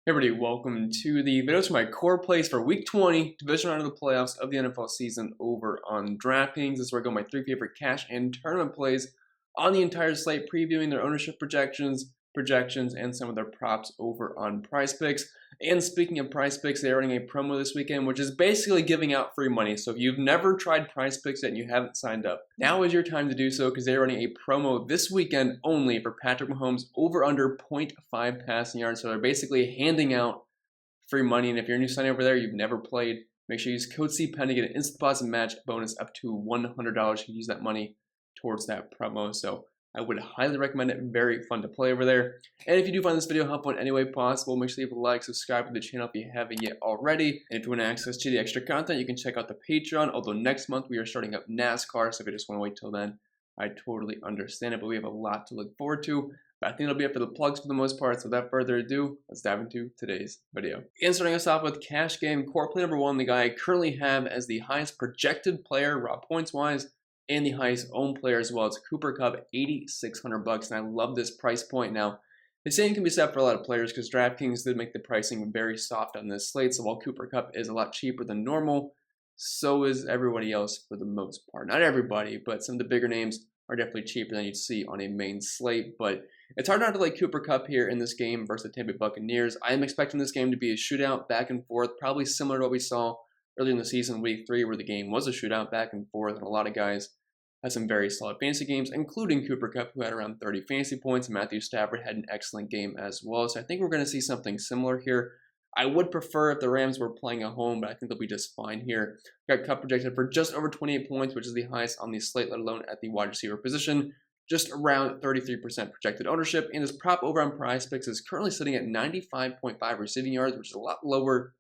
Hey everybody, welcome to the videos for my core plays for Week 20, division round of the playoffs of the NFL season over on DraftKings. This is where I go my three favorite cash and tournament plays on the entire slate, previewing their ownership projections, and some of their props over on PrizePicks. And speaking of PrizePicks, they're running a promo this weekend, which is basically giving out free money. So if you've never tried PrizePicks yet and you haven't signed up, now is your time to do so because they're running a promo this weekend only for Patrick Mahomes over under 0.5 passing yards. So they're basically handing out free money. And if you're a new sign over there, you've never played, make sure you use code CPENN to get an instant deposit match bonus up to $100. You can use that money towards that promo. So I would highly recommend it. Very fun to play over there. And if you do find this video helpful in any way possible, make sure you leave a like, subscribe to the channel if you haven't yet already. And if you want access to the extra content, you can check out the Patreon. Although next month we are starting up NASCAR, so if you just want to wait till then, I totally understand it. But we have a lot to look forward to. But I think it'll be it for the plugs for the most part. So without further ado, let's dive into today's video. And starting us off with cash game core play number one, the guy I currently have as the highest projected player, raw points wise, and the highest owned player as well. It's Cooper Kupp, $8,600, and I love this price point. Now, the same can be said for a lot of players because DraftKings did make the pricing very soft on this slate. So while Cooper Kupp is a lot cheaper than normal, so is everybody else for the most part. Not everybody, but some of the bigger names are definitely cheaper than you'd see on a main slate. But it's hard not to like Cooper Kupp here in this game versus the Tampa Bay Buccaneers. I am expecting this game to be a shootout back and forth, probably similar to what we saw earlier in the season, week 3, where the game was a shootout back and forth, and a lot of guys had some very solid fantasy games, including Cooper Kupp, who had around 30 fantasy points. Matthew Stafford had an excellent game as well. So I think we're going to see something similar here. I would prefer if the Rams were playing at home, but I think they'll be just fine here. Got Kupp projected for just over 28 points, which is the highest on the slate, let alone at the wide receiver position. Just around 33% projected ownership, and his prop over on PrizePicks is currently sitting at 95.5 receiving yards, which is a lot lower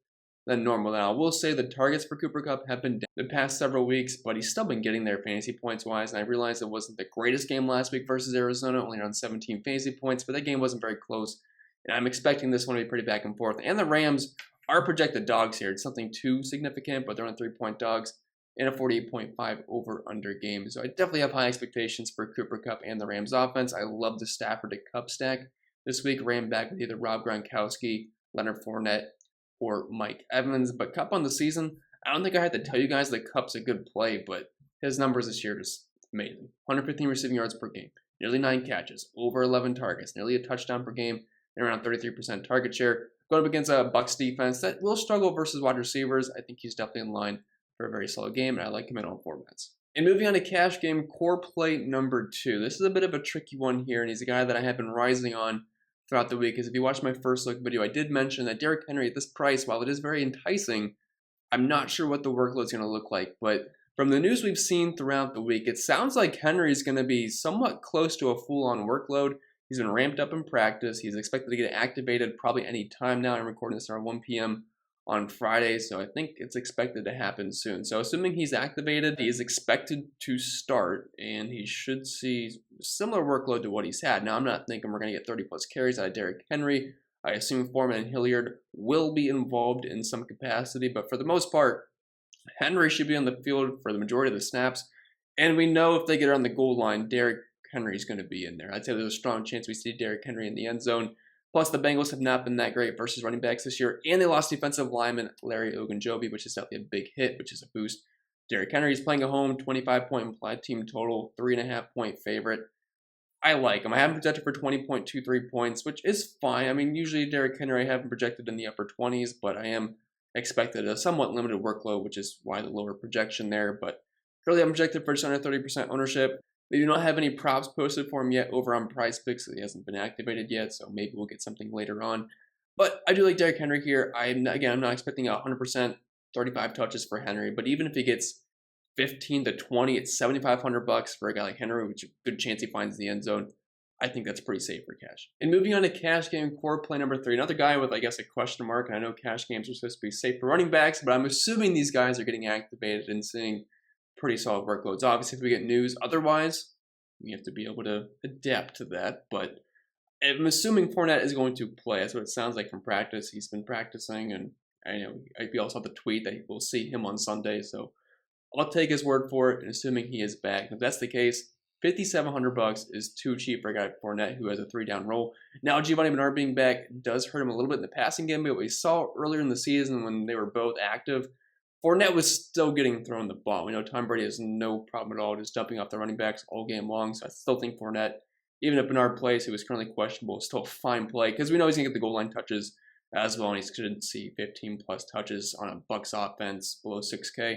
than normal. Now, I will say the targets for Cooper Kupp have been down the past several weeks, but he's still been getting there fantasy points wise. And I realized it wasn't the greatest game last week versus Arizona, only around 17 fantasy points, but that game wasn't very close. And I'm expecting this one to be pretty back and forth. And the Rams are projected dogs here. It's something too significant, but they're on 3-point dogs in a 48.5 over-under game. So I definitely have high expectations for Cooper Kupp and the Rams offense. I love the Stafford to Kupp stack. This week ran back with either Rob Gronkowski, Leonard Fournette, or Mike Evans. But Kupp on the season, I don't think I had to tell you guys that Kupp's a good play, but his numbers this year just amazing. 115 receiving yards per game, nearly 9 catches, over 11 targets, nearly a touchdown per game, and around 33% target share. Going up against a Bucs defense that will struggle versus wide receivers, I think he's definitely in line for a very solid game, and I like him in all formats. And moving on to cash game core play number 2. This is a bit of a tricky one here, and he's a guy that I have been rising on throughout the week. Because if you watched my first look video, I did mention that Derrick Henry at this price, while it is very enticing, I'm not sure what the workload is going to look like. But from the news we've seen throughout the week, it sounds like Henry is going to be somewhat close to a full-on workload. He's been ramped up in practice. He's expected to get activated probably any time now. I'm recording this around 1 p.m. on Friday, so I think it's expected to happen soon. So assuming he's activated, he is expected to start, and he should see similar workload to what he's had. Now, I'm not thinking we're going to get 30-plus carries out of Derrick Henry. I assume Foreman and Hilliard will be involved in some capacity, but for the most part, Henry should be on the field for the majority of the snaps, and we know if they get around the goal line, Derrick Henry is going to be in there. I'd say there's a strong chance we see Derrick Henry in the end zone. Plus, the Bengals have not been that great versus running backs this year, and they lost defensive lineman Larry Ogunjobi, which is definitely a big hit, which is a boost. Derrick Henry is playing at home, 25-point implied team total, 3.5-point favorite. I like him. I have him projected for 20.23 points, which is fine. I mean, usually Derrick Henry I have him projected in the upper 20s, but I am expected a somewhat limited workload, which is why the lower projection there. But really, I'm projected for just under 30% ownership. They do not have any props posted for him yet over on PrizePicks, so he hasn't been activated yet, so maybe we'll get something later on. But I do like Derrick Henry here. I'm not expecting 100% 35 touches for Henry, but even if he gets 15 to 20, it's $7,500 for a guy like Henry, which is a good chance he finds the end zone. I think that's pretty safe for cash. And moving on to cash game core play number 3, another guy with, I guess, a question mark. And I know cash games are supposed to be safe for running backs, but I'm assuming these guys are getting activated and seeing pretty solid workloads. Obviously, if we get news otherwise, we have to be able to adapt to that. But I'm assuming Fournette is going to play. That's what it sounds like from practice. He's been practicing, and I know we also have the tweet that we'll see him on Sunday. So I'll take his word for it, and assuming he is back. If that's the case, $5,700 is too cheap for a guy like Fournette who has a 3-down role. Now, Giovanni Bernard being back does hurt him a little bit in the passing game, but we saw earlier in the season when they were both active, Fournette was still getting thrown the ball. We know Tom Brady has no problem at all just dumping off the running backs all game long, so I still think Fournette, even if Bernard plays, who is currently questionable, is still a fine play because we know he's going to get the goal line touches as well, and he should see 15-plus touches on a Bucs offense below 6K.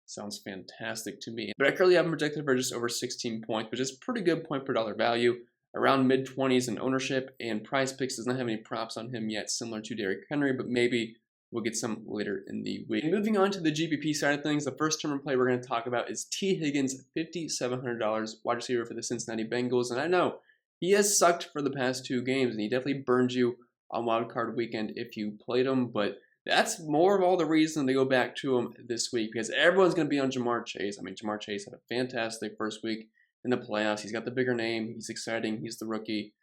Sounds fantastic to me. But I currently have him projected for just over 16 points, which is pretty good point per dollar value, around mid-20s in ownership, and Prize Picks does not have any props on him yet, similar to Derrick Henry, but maybe we'll get some later in the week. And moving on to the GPP side of things, the first tournament play we're going to talk about is T. Higgins, $5,700 wide receiver for the Cincinnati Bengals. And I know he has sucked for the past 2 games, and he definitely burned you on Wild Card Weekend if you played him, but that's more of all the reason to go back to him this week because everyone's going to be on Jamar Chase. I mean, Jamar Chase had a fantastic first week in the playoffs. He's got the bigger name. He's exciting. He's the rookie.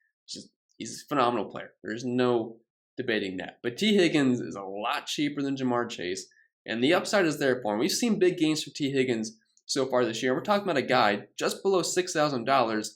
He's a phenomenal player. There's no debating that. But T. Higgins is a lot cheaper than Jamar Chase, and the upside is there for him. We've seen big gains from T. Higgins so far this year. We're talking about a guy just below $6,000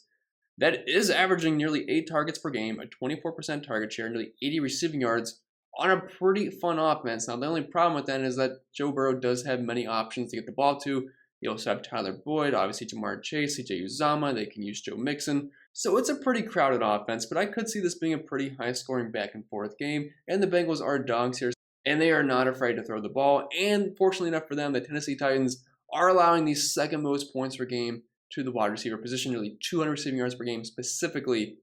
that is averaging nearly 8 targets per game, a 24% target share, nearly 80 receiving yards on a pretty fun offense. Now, the only problem with that is that Joe Burrow does have many options to get the ball to. You also have Tyler Boyd, obviously Jamar Chase, CJ Uzomah. They can use Joe Mixon. So it's a pretty crowded offense, but I could see this being a pretty high-scoring back-and-forth game. And the Bengals are dogs here, and they are not afraid to throw the ball. And fortunately enough for them, the Tennessee Titans are allowing the second most points per game to the wide receiver position, nearly 200 receiving yards per game, specifically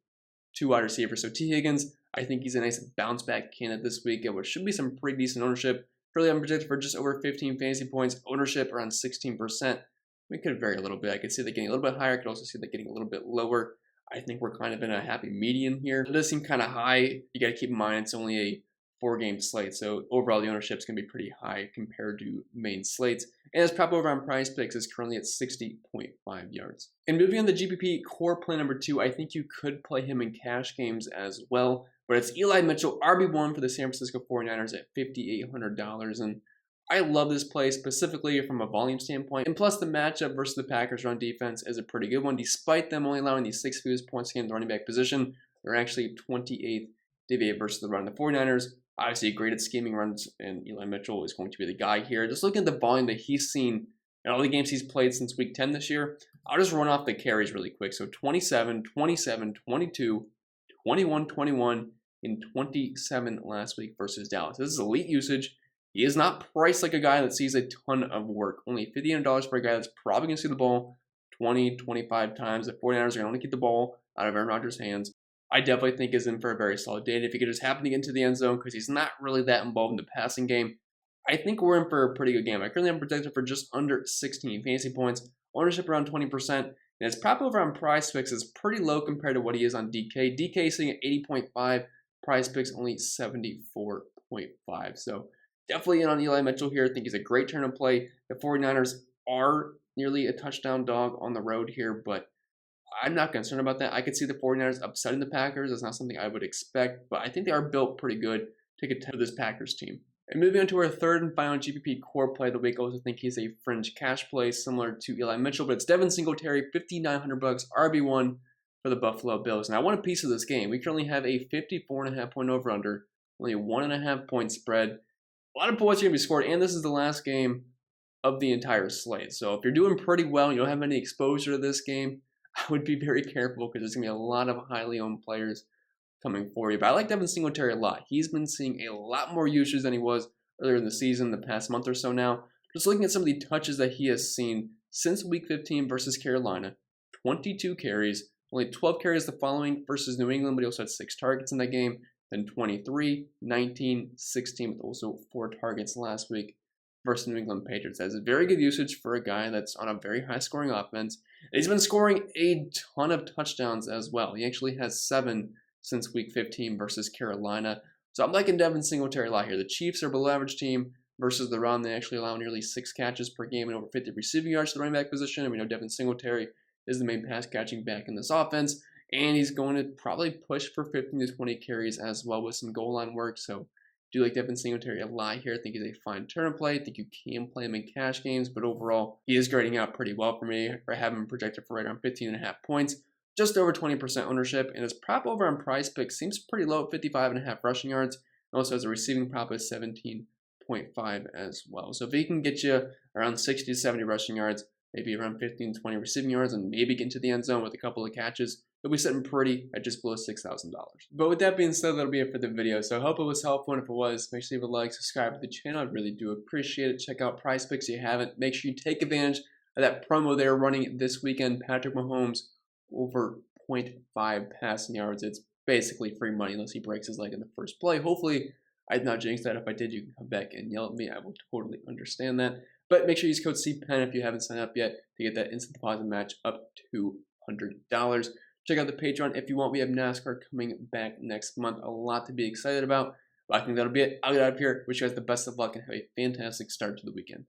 to wide receivers. So T. Higgins, I think he's a nice bounce-back candidate this week, and what should be some pretty decent ownership. Really, I'm projected for just over 15 fantasy points, ownership around 16%. We could vary a little bit. I could see that getting a little bit higher. I could also see that getting a little bit lower. I think we're kind of in a happy median here. It does seem kind of high. You got to keep in mind it's only a 4-game slate, so overall the ownership is going to be pretty high compared to main slates. And his prop over on Prize Picks is currently at 60.5 yards. And moving on to GPP core play number 2, I think you could play him in cash games as well. But it's Eli Mitchell, RB1 for the San Francisco 49ers at $5,800. And I love this play specifically from a volume standpoint. And plus the matchup versus the Packers run defense is a pretty good one. Despite them only allowing the 6th fewest points in the running back position, they're actually 28th DVA versus the run. The 49ers, obviously great at scheming runs, and Eli Mitchell is going to be the guy here. Just looking at the volume that he's seen in all the games he's played since week 10 this year, I'll just run off the carries really quick. So 27, 27, 22, 21, 21, and 27 last week versus Dallas. This is elite usage. He is not priced like a guy that sees a ton of work. Only $5,800 for a guy that's probably going to see the ball 20, 25 times. The 49ers are going to want to keep the ball out of Aaron Rodgers' hands. I definitely think is in for a very solid day. And if he could just happen to get into the end zone because he's not really that involved in the passing game, I think we're in for a pretty good game. I currently am projected for just under 16 fantasy points, ownership around 20%, and his prop over on Prize Picks is pretty low compared to what he is on DK. DK is sitting at 80.5, Prize Picks only 74.5. So definitely in on Eli Mitchell here. I think he's a great turn of play. The 49ers are nearly a touchdown dog on the road here, but I'm not concerned about that. I could see the 49ers upsetting the Packers. That's not something I would expect, but I think they are built pretty good to get to this Packers team. And moving on to our third and final GPP core play of the week, I also think he's a fringe cash play similar to Eli Mitchell, but it's Devin Singletary, $5,900, RB1 for the Buffalo Bills. Now, I want a piece of this game. We currently have a 54.5 point over-under, only a 1.5 point spread. A lot of points are going to be scored, and this is the last game of the entire slate. So if you're doing pretty well and you don't have any exposure to this game, I would be very careful because there's going to be a lot of highly owned players coming for you. But I like Devin Singletary a lot. He's been seeing a lot more usage than he was earlier in the season, the past month or so now. Just looking at some of the touches that he has seen since Week 15 versus Carolina, 22 carries, only 12 carries the following versus New England, but he also had 6 targets in that game, then 23, 19, 16, with also 4 targets last week versus New England Patriots. That's very good usage for a guy that's on a very high-scoring offense. And he's been scoring a ton of touchdowns as well. He actually has 7 since Week 15 versus Carolina. So I'm liking Devin Singletary a lot here. The Chiefs are a below-average team versus the run. They actually allow nearly 6 catches per game and over 50 receiving yards to the running back position. And we know Devin Singletary is the main pass-catching back in this offense. And he's going to probably push for 15 to 20 carries as well with some goal line work. So Do like Devin Singletary a lot here. I think he's a fine tournament play. I think you can play him in cash games, but overall, he is grading out pretty well for me. I have him projected for right around 15.5 points, just over 20% ownership, and his prop over on Prize Pick seems pretty low at 55.5 rushing yards. It also has a receiving prop of 17.5 as well. So if he can get you around 60 to 70 rushing yards, maybe around 15 to 20 receiving yards, and maybe get into the end zone with a couple of catches, he'll be sitting pretty at just below $6,000. But with that being said, that'll be it for the video. So I hope it was helpful, and if it was, make sure you leave a like, subscribe to the channel. I really do appreciate it. Check out Prize Picks if you haven't. Make sure you take advantage of that promo they're running this weekend. Patrick Mahomes over 0.5 passing yards. It's basically free money unless he breaks his leg in the first play. Hopefully, I did not jinx that. If I did, you can come back and yell at me. I will totally understand that. But make sure you use code CPEN if you haven't signed up yet to get that instant deposit match up to $100. Check out the Patreon if you want. We have NASCAR coming back next month. A lot to be excited about. But I think that'll be it. I'll get out of here. Wish you guys the best of luck and have a fantastic start to the weekend.